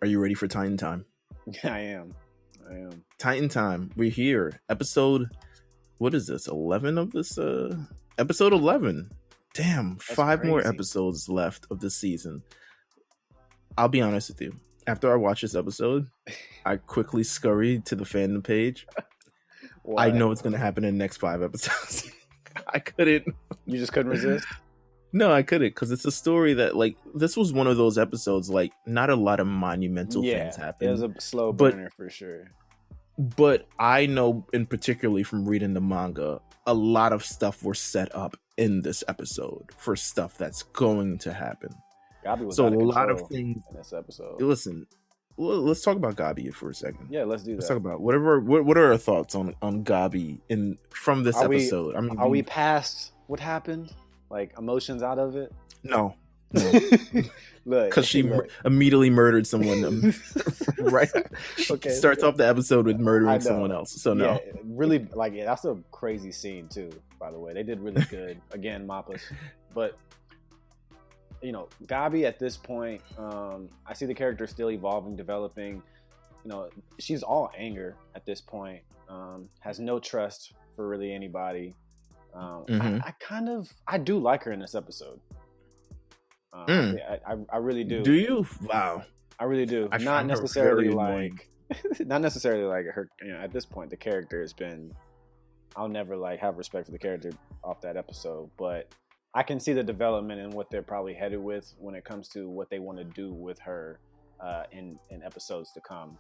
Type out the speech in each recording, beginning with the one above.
Are you ready for Titan Time? I am. Titan Time. We're here. Episode, what is this? 11 of this? Episode 11. Damn, That's 5 crazy. more episodes left of this season. I'll be honest with you. After I watched this episode, I quickly scurried to the fandom page. I know what's going to happen in the next 5 episodes. I couldn't. You just couldn't resist? No, I couldn't, because it's a story that, like, this was one of those episodes, like, not a lot of monumental things happened. It was a slow burner for sure. But I know, in particularly from reading the manga, a lot of stuff were set up in this episode for stuff that's going to happen. Gabi was so out of a lot of control things in this episode. Listen, let's talk about Gabi for a second. Yeah, let's do that. Let's talk about what are our thoughts on Gabi from this episode? Are we past what happened? Like emotions out of it? No. Look, because she immediately murdered someone. Right? Okay. Starts off the episode with murdering someone else. So no, really, like that's a crazy scene too. By the way, they did really good. Again, Mappas, but you know, Gabi at this point, I see the character still evolving, developing. You know, she's all anger at this point. Has no trust for really anybody. I do like her in this episode. I really do. Do you? Wow. I really do. Not necessarily like her. You know, at this point, the character has been. I'll never like have respect for the character off that episode, but I can see the development and what they're probably headed with when it comes to what they want to do with her in episodes to come.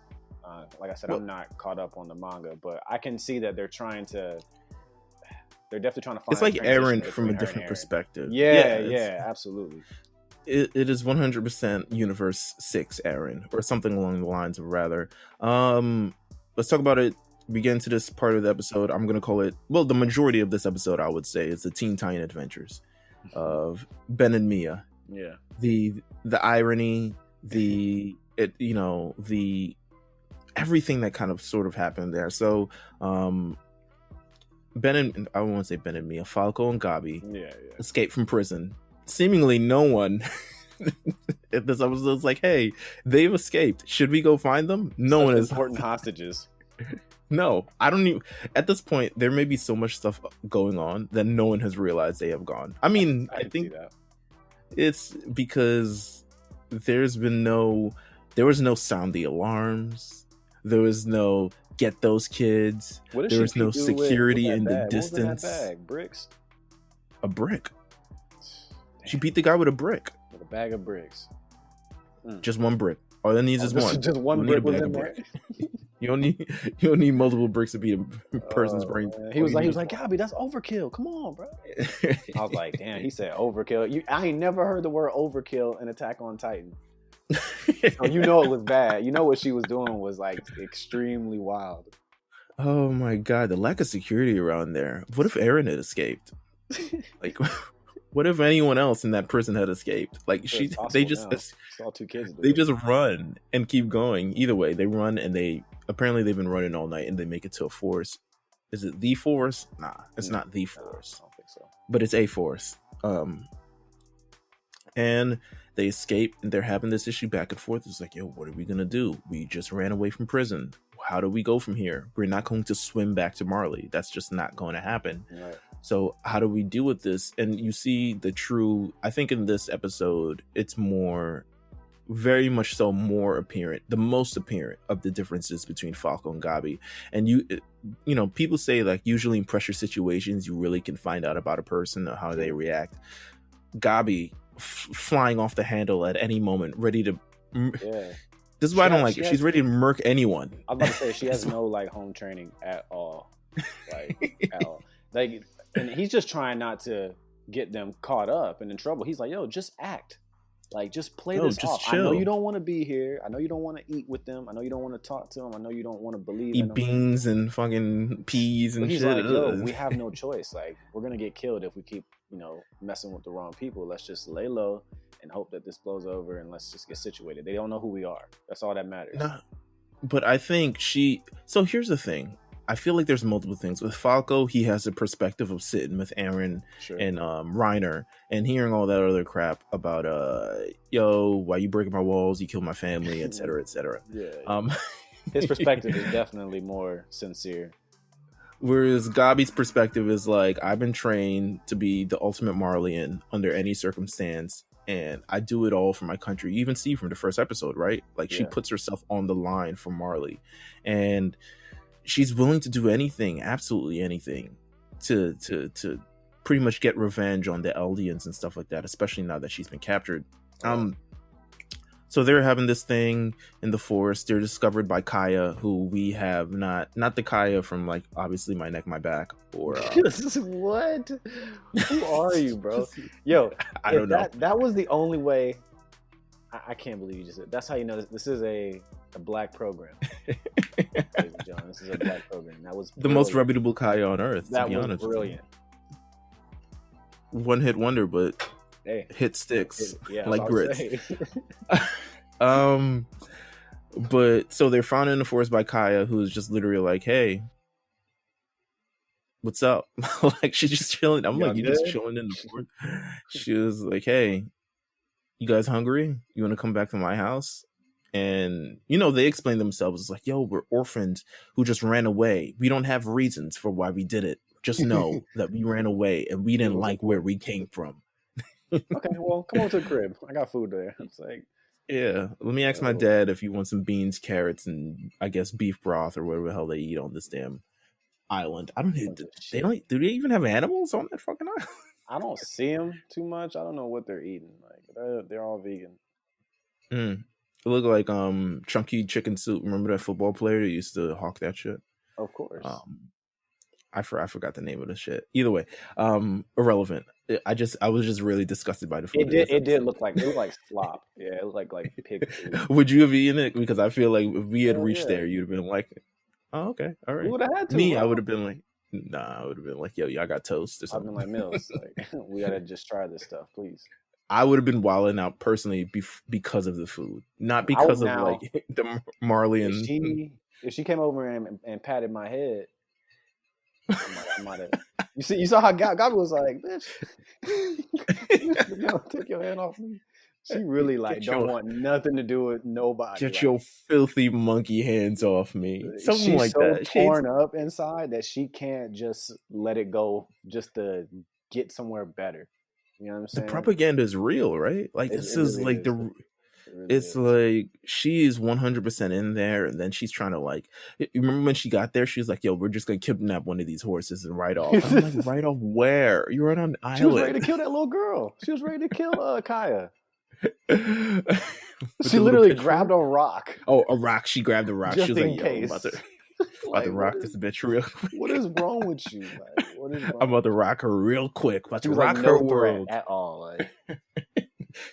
Like I said, I'm not caught up on the manga, but I can see that they're definitely trying to find. It's like Eren from a different perspective. Yeah, absolutely. It is 100% Universe 6 Eren, or something along the lines of rather. Let's talk about it. We get into this part of the episode. I'm going to call it, well, the majority of this episode, I would say, is the Teen Titan Adventures of Ben and Mia. Yeah. The irony, the everything that kind of sort of happened there. So, I won't say Ben and Mia, Falco and Gabi escape from prison. Seemingly no one in this episode is like, hey, they've escaped. Should we go find them? No one is. Important hostages. No, I don't even. At this point, there may be so much stuff going on that no one has realized they have gone. I mean, I think it's because there was no sound the alarms. There was no get those kids. There was no security in the distance. What was in that bag? Bricks? A brick. Damn. She beat the guy with a brick. With a bag of bricks. Just one brick. All that needs is one. Just one brick was in there. You don't need multiple bricks to beat a person's brain. He was like, Gabi, that's overkill. Come on, bro. I was like, damn. He said overkill. I ain't never heard the word overkill in Attack on Titan. So you know it was bad. You know what she was doing was like extremely wild. Oh my god, the lack of security around there. What if Eren had escaped? Like, what if anyone else in that prison had escaped? Like they just saw 2 kids. They just run and keep going. Either way, they run and they've been running all night and they make it to a forest. Is it the forest? Nah, it's not the forest. I don't think so. But it's a forest. And they escape and they're having this issue back and forth. It's like, yo, what are we gonna do? We just ran away from prison. How do we go from here? We're not going to swim back to Marley. That's just not going to happen. Right. So how do we deal with this? And you see I think in this episode, it's very much so more apparent, the most apparent of the differences between Falco and Gabi. And you know, people say like usually in pressure situations, you really can find out about a person or how they react. Gabi flying off the handle at any moment, ready to. This is why I don't like it. She's ready to murk anyone. I was about to say she has no like home training at all, like at all. Like, and he's just trying not to get them caught up and in trouble. He's like, yo, just act. Like, just play this off. Chill. I know you don't want to be here. I know you don't want to eat with them. I know you don't want to talk to them. I know you don't want to believe in them. Eat beans and fucking peas and shit. Like, yo, we have no choice. Like, we're going to get killed if we keep, messing with the wrong people. Let's just lay low and hope that this blows over and let's just get situated. They don't know who we are. That's all that matters. Nah, but I think so here's the thing. I feel like there's multiple things. With Falco, he has the perspective of sitting with Eren and Reiner and hearing all that other crap about yo, why you breaking my walls, you killed my family, etc., etc. His perspective is definitely more sincere. Whereas Gabi's perspective is like, I've been trained to be the ultimate Marleyan under any circumstance, and I do it all for my country. You even see from the first episode, right? Like, she puts herself on the line for Marley, and she's willing to do anything, absolutely anything, to pretty much get revenge on the Eldians and stuff like that, especially now that she's been captured. So they're having this thing in the forest. They're discovered by Kaya, who we have not the Kaya from, like, obviously My Neck, My Back, or what? Who are you, bro? Yo, I don't know. That was the only way. I can't believe you just said. That's how you know this is a black program. Ladies and gentlemen, this is a black program. That was the most reputable Kaya on earth. That to be was honest, brilliant. One hit wonder, but hit sticks like grits. But so they're found in the forest by Kaya, who's just literally like, "Hey, what's up?" Like, she's just chilling. I'm like, "You just chilling in the forest?" She was like, "Hey, you guys hungry? You want to come back to my house?" And, you know, they explain themselves. It's like, "Yo, we're orphans who just ran away. We don't have reasons for why we did it. Just know that we ran away and we didn't like where we came from." Okay, well, come on to the crib. I got food there. It's like, yeah, let me ask my dad if you want some beans, carrots, and I guess beef broth or whatever the hell they eat on this damn island. I don't know. Do they even have animals on that fucking island? I don't see them too much. I don't know what they're eating. Like, they're all vegan. It looked like chunky chicken soup. Remember that football player who used to hawk that shit? Of course. I forgot the name of the shit. Either way, irrelevant. I was just really disgusted by the food. It did look like slop. Yeah, it looked like pig food. Would you have eaten it? Because I feel like if we had reached there, you'd have been like, "Oh, okay, all right." We would have had to. Me, bro. I would have been like, "Nah," I would have been like, "Yo, y'all got toast or something." I've been like, "Meelz, like, we gotta just try this stuff, please." I would have been wilding out personally because of the food, not because of like the Marleyan. If she came over and patted my head, I might have. You saw how Gabi was like, "Bitch, take your hand off me." She really don't want nothing to do with nobody. Get your filthy monkey hands off me. Something like that. She's so torn up inside that she can't just let it go just to get somewhere better. You know what I'm saying? The propaganda is real, right? Like, this is like it's like she is 100% in there, and then she's trying to, like, you remember when she got there, she was like, "Yo, we're just gonna kidnap one of these horses and ride off." I'm like, "Ride off where? You're on an island." She was ready to kill that little girl. She was ready to kill Kaya. She literally grabbed a rock. Oh, a rock. She grabbed a rock. Just she was like, "Yo, case. I'm about to rock this bitch real quick." What is wrong with you? Like, what is wrong? I'm about to rock her real quick. About to rock her world at all. Like,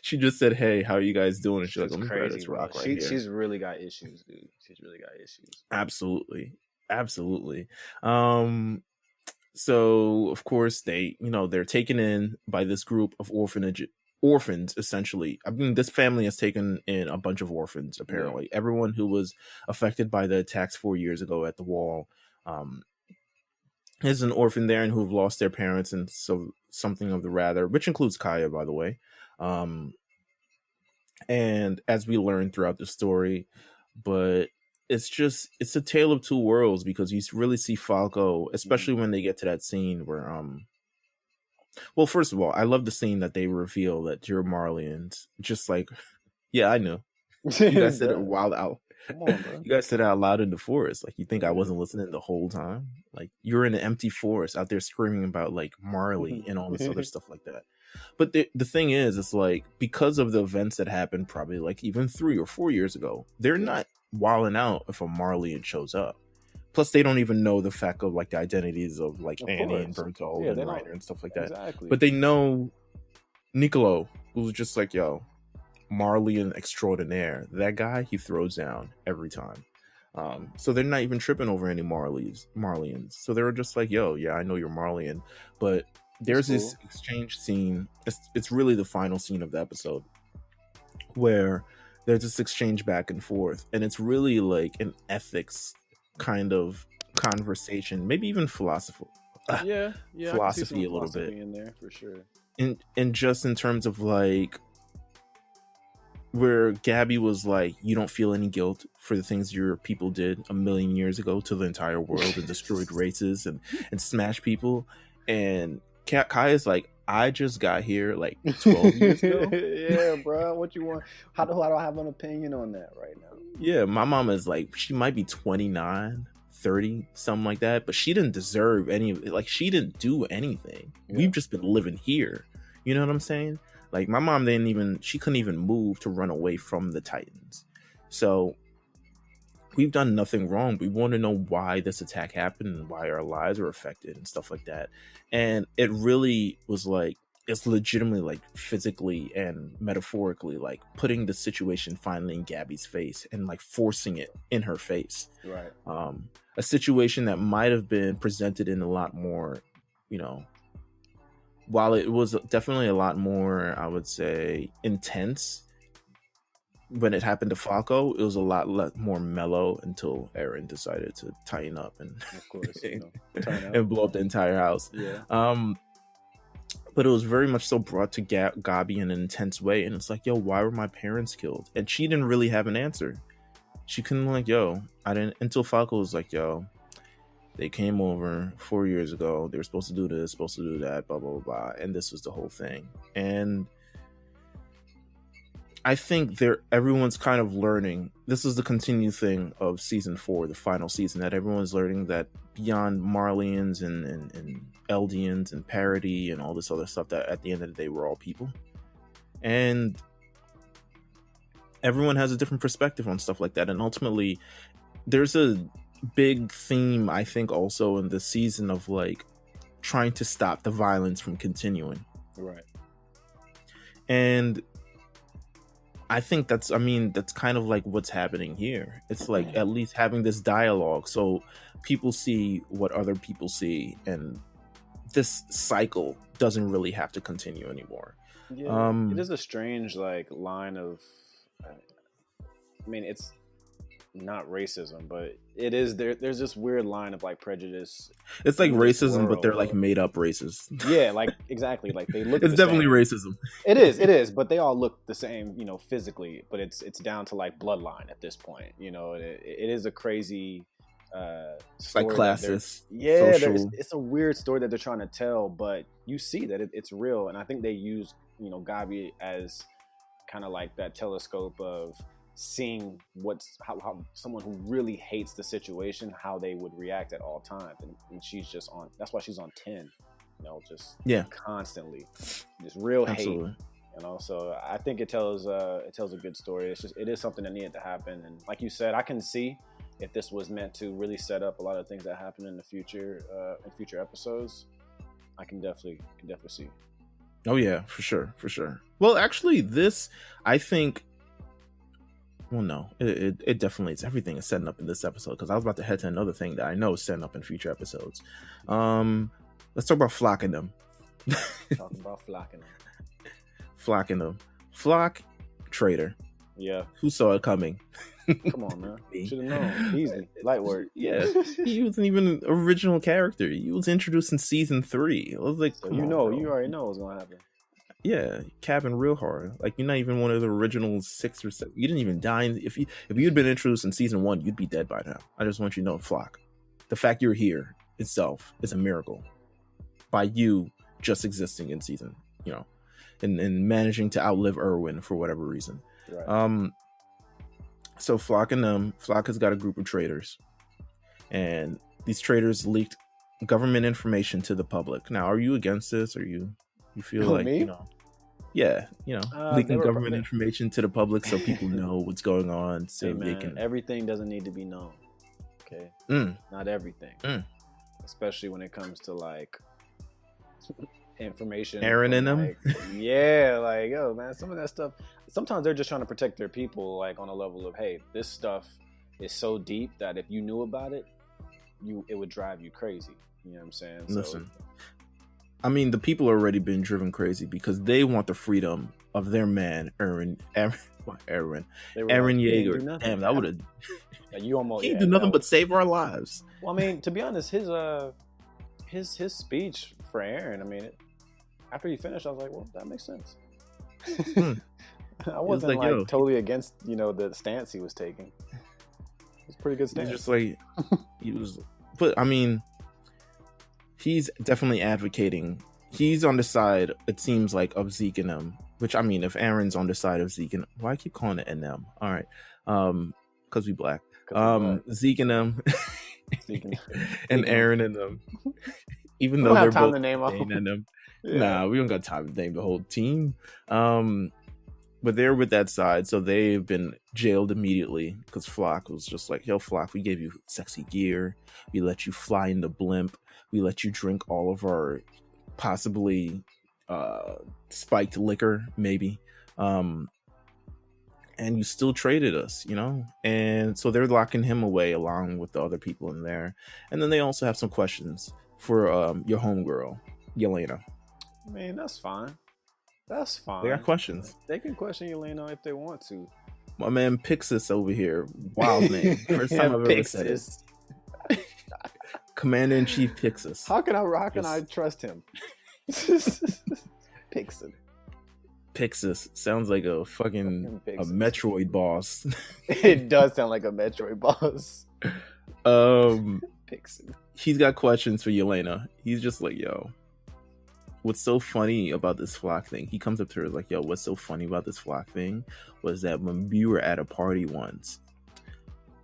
she just said, "Hey, how are you guys doing?" And she's like, "Let me grab this rock right here." She's really got issues, dude. She's really got issues. Absolutely. So of course they're taken in by this group of orphans, essentially. I mean, this family has taken in a bunch of orphans, apparently. Everyone who was affected by the attacks 4 years ago at the wall is an orphan there, and who've lost their parents and so something of the rather, which includes Kaya, by the way. And as we learn throughout the story, but it's a tale of two worlds, because you really see Falco, especially when they get to that scene where well, first of all, I love the scene that they reveal that you're Marleyans. Just like, yeah, I know. You guys said it wild out. Come on, bro. You guys said it out loud in the forest. Like, you think I wasn't listening the whole time? Like, you're in an empty forest out there screaming about, like, Marley and all this other stuff like that. But the thing is, it's like, because of the events that happened probably like even 3 or 4 years ago, they're not wilding out if a Marleyan shows up. Plus, they don't even know the fact of, like, the identities of, like, Annie and Berthold and Reiner and stuff like that. Exactly. But they know Niccolo, who's just like, yo, Marleyan extraordinaire. That guy, he throws down every time. So they're not even tripping over any Marleyans. So they were just like, yo, yeah, I know you're Marleyan. But there's this exchange scene. It's really the final scene of the episode, where there's this exchange back and forth. And it's really like an ethics kind of conversation, maybe even philosophy yeah, philosophy a little bit in there for sure. In just in terms of like where Gabi was like, you don't feel any guilt for the things your people did a million years ago to the entire world and destroyed races and smashed people, and Kai is like, I just got here like 12 years ago. Yeah, bro, what you want? How do I have an opinion on that right now? Yeah, my mom is like, she might be 29, 30, something like that, but she didn't deserve any of it. Like, she didn't do anything. Yeah. We've just been living here. You know what I'm saying? Like, my mom she couldn't even move to run away from the Titans. So we've done nothing wrong. We want to know why this attack happened and why our lives were affected and stuff like that. And it really was like, it's legitimately like physically and metaphorically like putting the situation finally in Gabi's face and like forcing it in her face. Right. A situation that might have been presented in a lot more, while it was definitely a lot more, I would say, intense when it happened to Falco, it was a lot more mellow until Eren decided to tighten up and, of course, and blow up the entire house. Yeah. But it was very much so brought to Gabi in an intense way. And it's like, yo, why were my parents killed? And she didn't really have an answer. She couldn't I didn't, until Falco was like, yo, they came over 4 years ago. They were supposed to do this, supposed to do that, blah, blah, blah, blah. And this was the whole thing. And I think everyone's kind of learning. This is the continued thing of season 4, the final season, that everyone's learning that beyond Marleyans and Eldians and Paradis and all this other stuff, that at the end of the day, we're all people. And everyone has a different perspective on stuff like that. And ultimately, there's a big theme, I think, also in this season of like trying to stop the violence from continuing. Right. And I think that's kind of like what's happening here. It's like at least having this dialogue so people see what other people see, and this cycle doesn't really have to continue anymore. Yeah, it is a strange like line of, it's not racism, but it is there's this weird line of like prejudice. It's like racism, but they're like made up racist. Yeah, like exactly, like they look. It's definitely racism. It is, but they all look the same, physically. But it's down to like bloodline at this point. It is a crazy story, like classist. It's a weird story that they're trying to tell, but you see that it's real, and I think they use Gabi as kind of like that telescope of seeing how someone who really hates the situation, how they would react at all times, and she's just on. That's why she's on 10, just constantly, just real Absolutely. Hate, So I think it tells a good story. It is something that needed to happen, and like you said, I can see if this was meant to really set up a lot of things that happen in the future, in future episodes. I can definitely see. Oh yeah, for sure. Well, actually, this, I think. Well, no, it definitely is. Everything is setting up in this episode, because I was about to head to another thing that I know is setting up in future episodes. Let's talk about Floch and them. Talking about Floch and them. Floch and them. Floch, traitor. Yeah. Who saw it coming? Come on, man. Should have known. Easy. Light work. Yeah. He wasn't even an original character. He was introduced in season 3. I was like, so you already know what's going to happen. Yeah, capping real hard. Like, you're not even one of the original 6 or 7. You didn't even die. If you'd been introduced in season 1, you'd be dead by now. I just want you to know, Floch, the fact you're here itself is a miracle. By you just existing in season, and managing to outlive Erwin for whatever reason. Right. So Floch and them. Floch has got a group of traitors, and these traitors leaked government information to the public. Now, are you against this? Or you feel like me? leaking government information to the public so people know what's going on, so they can. Everything doesn't need to be known. Okay, not everything, especially when it comes to like information. Eren and them. Yo, man, some of that stuff. Sometimes they're just trying to protect their people, like on a level of, hey, this stuff is so deep that if you knew about it, it would drive you crazy. You know what I'm saying? Listen. The people are already been driven crazy because they want the freedom of their man, Eren Yeager. Damn, that would have. Like you almost he did nothing but save our lives. Well, I mean, to be honest, his speech for Eren, I mean, after he finished, I was like, well, that makes sense. I wasn't like totally against, the stance he was taking. It's pretty good stance. Just like he was, but I mean, he's definitely advocating. He's on the side, it seems like, of Zeke and them. Which, I mean, if Aaron's on the side of Zeke and why I keep calling it and them? All right, because we black. Zeke and them, and Eren and them. Even though they're both Zane and them. Yeah. Nah, we don't got time to name the whole team. But they're with that side, so they've been jailed immediately because Floch was just like, yo, Floch, we gave you sexy gear. We let you fly in the blimp. We let you drink all of our possibly spiked liquor, maybe. And you still traded us, And so they're locking him away along with the other people in there. And then they also have some questions for your homegirl, Yelena. I mean, that's fine. That's fine. They got questions. They can question Yelena if they want to. My man Pixis over here. Wild name. First time I've ever said it. Commander-in-Chief Pixis. How can I trust him? Pixis. Pixis sounds like a fucking a Metroid boss. It does sound like a Metroid boss. Pixis. He's got questions for Yelena. He's just like, yo, what's so funny about this Floch thing? He comes up to her like, yo, what's so funny about this Floch thing was that when we were at a party once,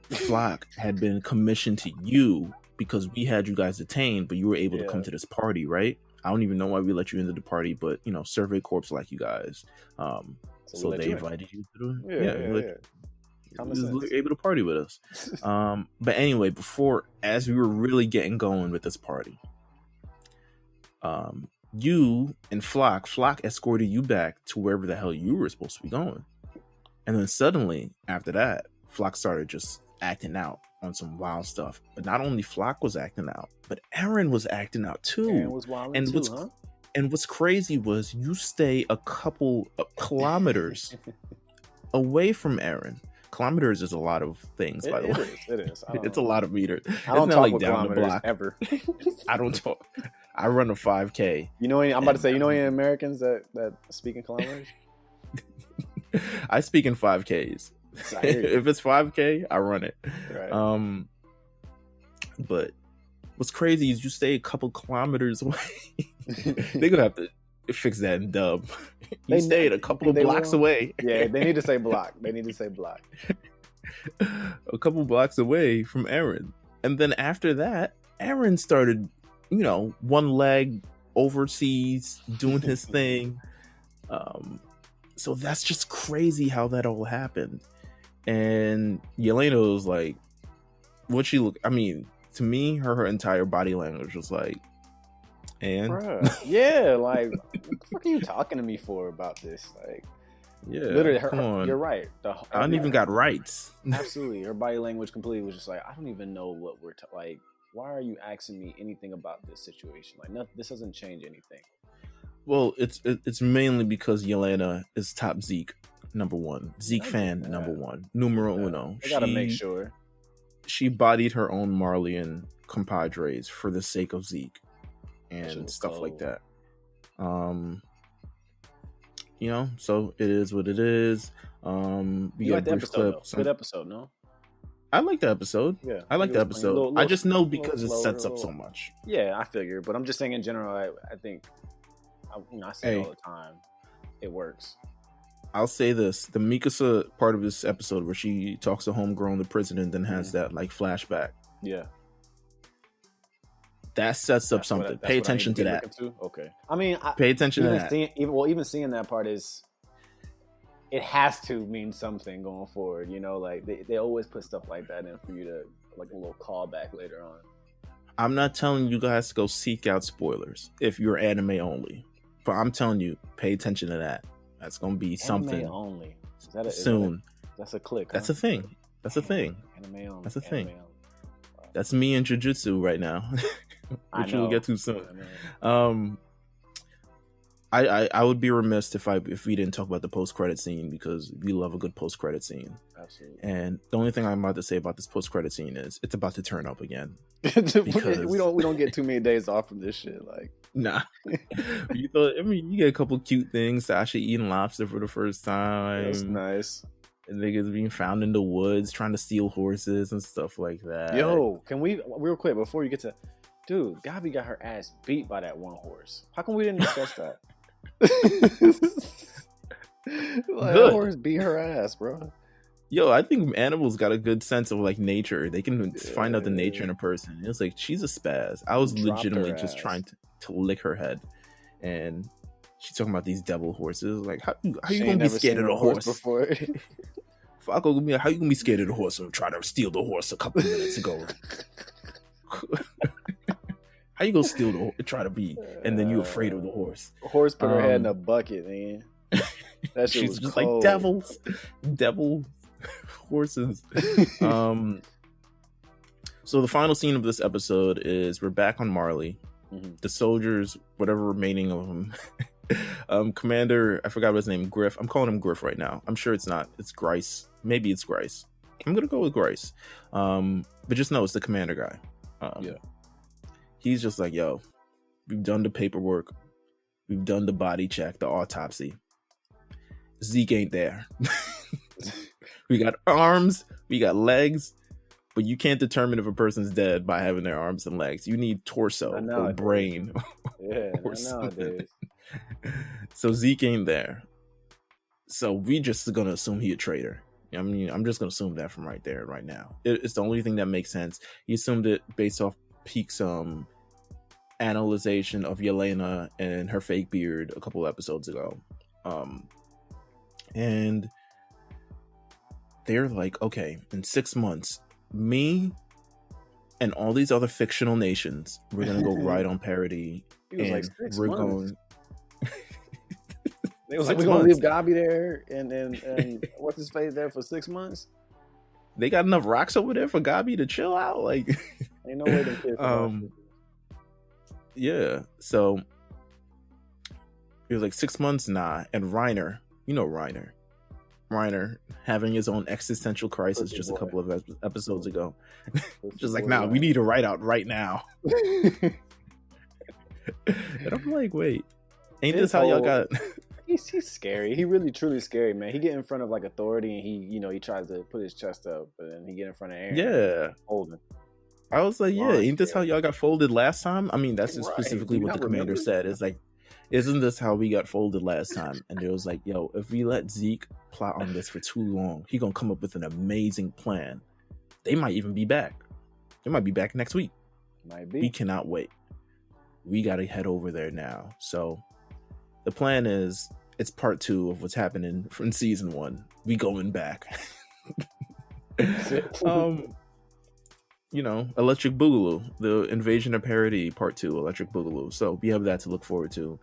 Floch had been commissioned to you because we had you guys detained, but you were able to come to this party, right? I don't even know why we let you into the party, but Survey Corps like you guys. So they invited you to do it. You were able to party with us. But anyway, as we were really getting going with this party, you and Floch escorted you back to wherever the hell you were supposed to be going. And then suddenly, after that, Floch started just acting out on some wild stuff. But not only Floch was acting out, but Eren was acting out too. Eren was wild too, huh? And what's crazy was you stay a couple of kilometers away from Eren. Kilometers is a lot of things, by the way. It is. It's a lot of meters. I don't talk with down the block ever. I don't talk. I run a 5K. I'm about to say, any Americans that speak in kilometers? I speak in 5Ks. If it's 5K, I run it. Right. But what's crazy is you stay a couple kilometers away. They're gonna have to fix that in dub. You stayed a couple of blocks away. Yeah, they need to say block. A couple blocks away from Eren. And then after that, Eren started, one leg overseas doing his thing. So that's just crazy how that all happened. And Yelena was like, to me, her entire body language was like, and bruh, yeah, like, what the fuck are you talking to me for about this? Like, yeah, literally, come on. You're right. I don't even got rights. Absolutely, her body language completely was just like, I don't even know what we're like. Why are you asking me anything about this situation? Like, this doesn't change anything. Well, it's mainly because Yelena is top Zeke number one, Zeke fan number one, numero uno. I gotta make sure. She bodied her own Marleyan compadres for the sake of Zeke and stuff like that. So it is what it is. We got a brief clip. Good episode, no? I like the episode. Yeah, I like the episode. I just know because it sets up so much. Yeah, I figure, but I'm just saying in general. I think, I say it all the time. It works. I'll say this: the Mikasa part of this episode where she talks to Homegrown, the prison, and then has that like flashback. Yeah, that sets up something. Pay attention to that. Okay. I mean, pay attention to that. Even seeing that part it has to mean something going forward. Like they always put stuff like that in for you to like a little callback later on. I'm not telling you guys to go seek out spoilers if you're anime only, but I'm telling you, pay attention to that. That's gonna be something. Anime only. Soon. That's a click. That's a thing. That's a thing. Anime only. That's a thing. Wow. That's me in Jujutsu right now, which we'll get to soon. I would be remiss if we didn't talk about the post-credit scene, because we love a good post-credit scene. Absolutely. And the only thing I'm about to say about this post-credit scene is it's about to turn up again. Because we don't get too many days off from this shit. Like, nah. You get a couple cute things. Sasha eating lobster for the first time. That's nice. And niggas being found in the woods trying to steal horses and stuff like that. Yo, can we real quick before you get to, dude, Gabi got her ass beat by that one horse. How come we didn't discuss that? That horse beat her ass, bro. Yo, I think animals got a good sense of like nature. They can find out the nature in a person. It's like, she's a spaz. I was legitimately just trying to lick her head, and she's talking about these devil horses. Like, how you gonna be scared of the horse before? Falco, how you gonna be scared of the horse and try to steal the horse a couple minutes ago? How you gonna steal the horse, try to be, and then you afraid of the horse? Horse put her head in a bucket, man. That shit was just cold. like devil horses. So the final scene of this episode is we're back on Marley. Mm-hmm. The soldiers, whatever remaining of them, Commander, I forgot his name, Griff. I'm calling him Griff right now. I'm sure it's not. It's Grice. Maybe it's Grice. I'm gonna go with Grice. But just know it's the commander guy. Yeah. He's just like, yo, we've done the paperwork. We've done the body check, the autopsy. Zeke ain't there. We got arms, we got legs, but you can't determine if a person's dead by having their arms and legs. You need torso or brain. Yeah, or something. So Zeke ain't there. So we just gonna assume he a traitor. I mean, I'm just gonna assume that from right there, right now. It's the only thing that makes sense. He assumed it based off Peak's analyzation of Yelena and her fake beard a couple episodes ago. And they're like, okay, in 6 months, me and all these other fictional nations, we're gonna go ride on Paradis, and like, we're going. They was like, we're gonna leave Gabi there, and what's his face there for 6 months. They got enough rocks over there for Gabi to chill out. Like, ain't no way them kids. Yeah. So it was like 6 months, and Reiner, Reiner having his own existential crisis just a couple of episodes ago. Just like, nah, we need a write out right now. And I'm like, wait, ain't this how y'all got? He's scary. He really truly scary, man. He get in front of like authority, and he tries to put his chest up, but then he get in front of Eren. Yeah, holding. I was like, yeah, ain't this how y'all got folded last time? I mean, that's just specifically what the commander said. It's like, isn't this how we got folded last time? And it was like, yo, if we let Zeke plot on this for too long, he gonna come up with an amazing plan. They might even be back. They might be back next week. Might be. We cannot wait. We gotta head over there now. So the plan is, it's part 2 of what's happening from season 1. We going back. Electric Boogaloo, the Invasion of Paradis part 2, Electric Boogaloo. So we have that to look forward to.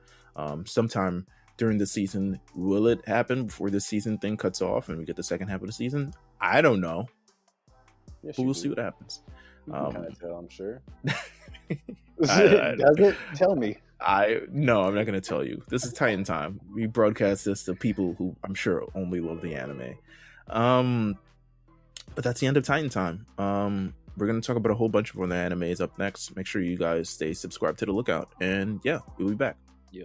Sometime during the season. Will it happen before this season thing cuts off and we get the second half of the season? I don't know. Yes, but we'll see what happens. You can kind of tell, I'm sure. Does it? Tell me. No, I'm not going to tell you. This is Titan Time. We broadcast this to people who I'm sure only love the anime. But that's the end of Titan Time. We're going to talk about a whole bunch of other animes up next. Make sure you guys stay subscribed to The Lookout. And yeah, we'll be back. Yeah.